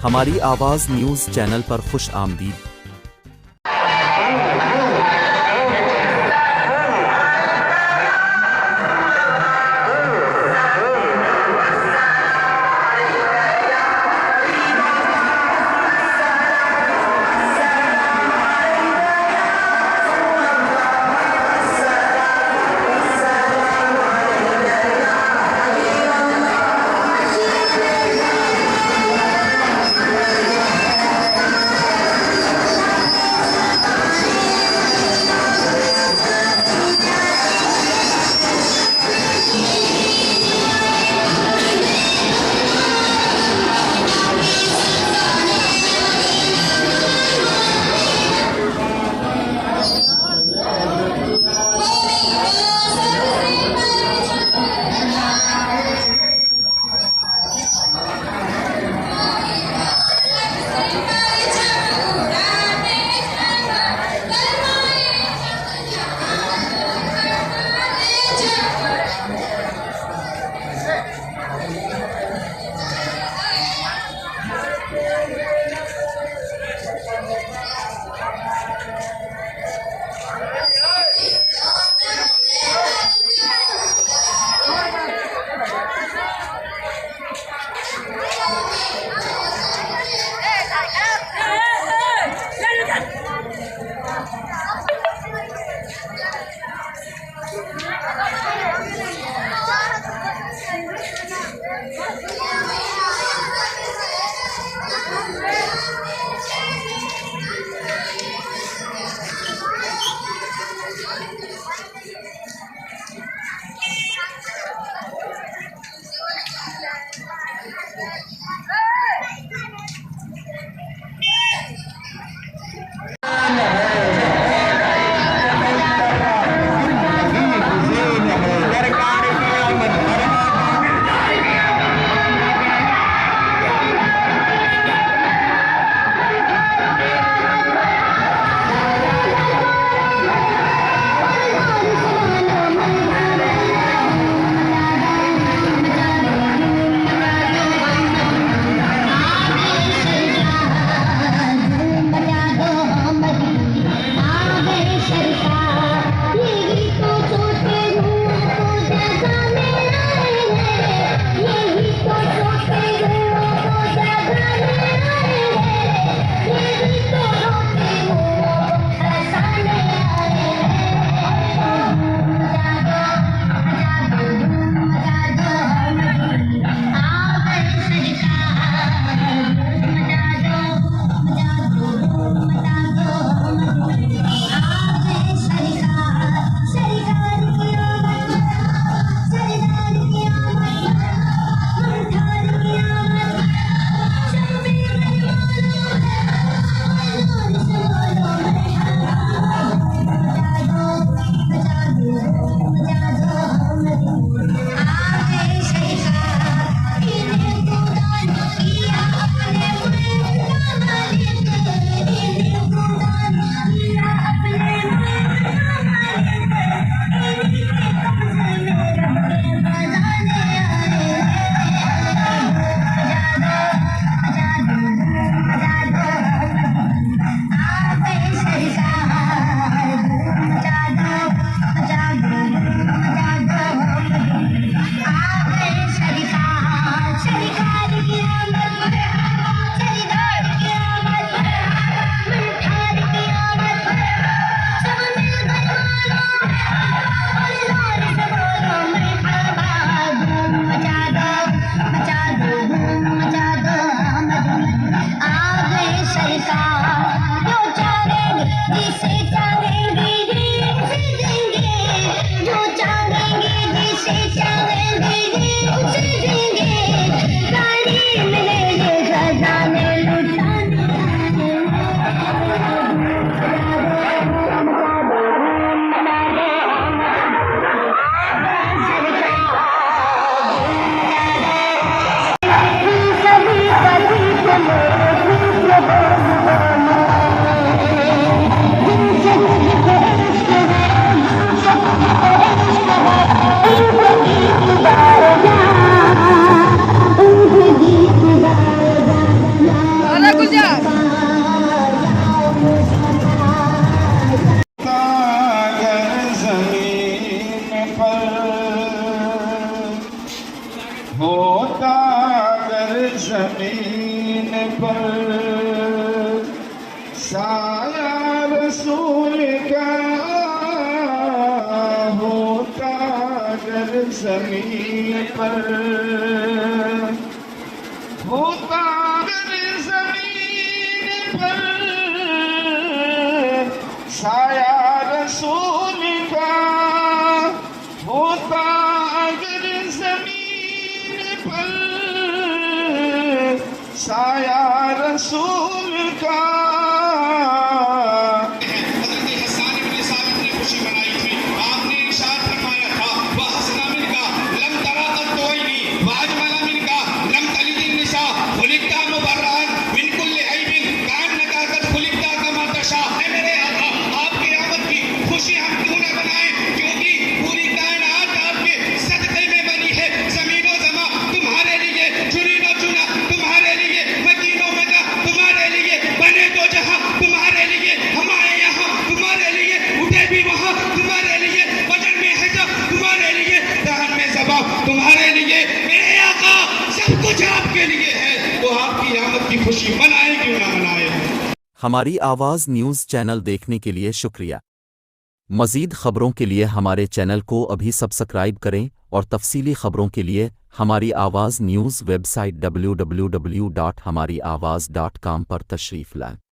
हमारी आवाज़ news channel पर खुश आमदीद। पर होता अगर जमीन पर साया रसूल का होता अगर जमीन पर होता अगर जमीन पर साया रसूल का होता अगर जमीन पर साया रसूल का। तुम्हारे लिए मेरे आका सब कुछ आपके लिए है, तो आपकी आमद की खुशी मनाए क्यों ना मनाए। हमारी आवाज़ न्यूज़ चैनल देखने के लिए शुक्रिया। मज़ीद ख़बरों के लिए हमारे चैनल को अभी सब्सक्राइब करें और तफसीली ख़बरों के लिए हमारी आवाज़ न्यूज़ वेबसाइट www.hamariawaz.com पर तशरीफ़ लाएं।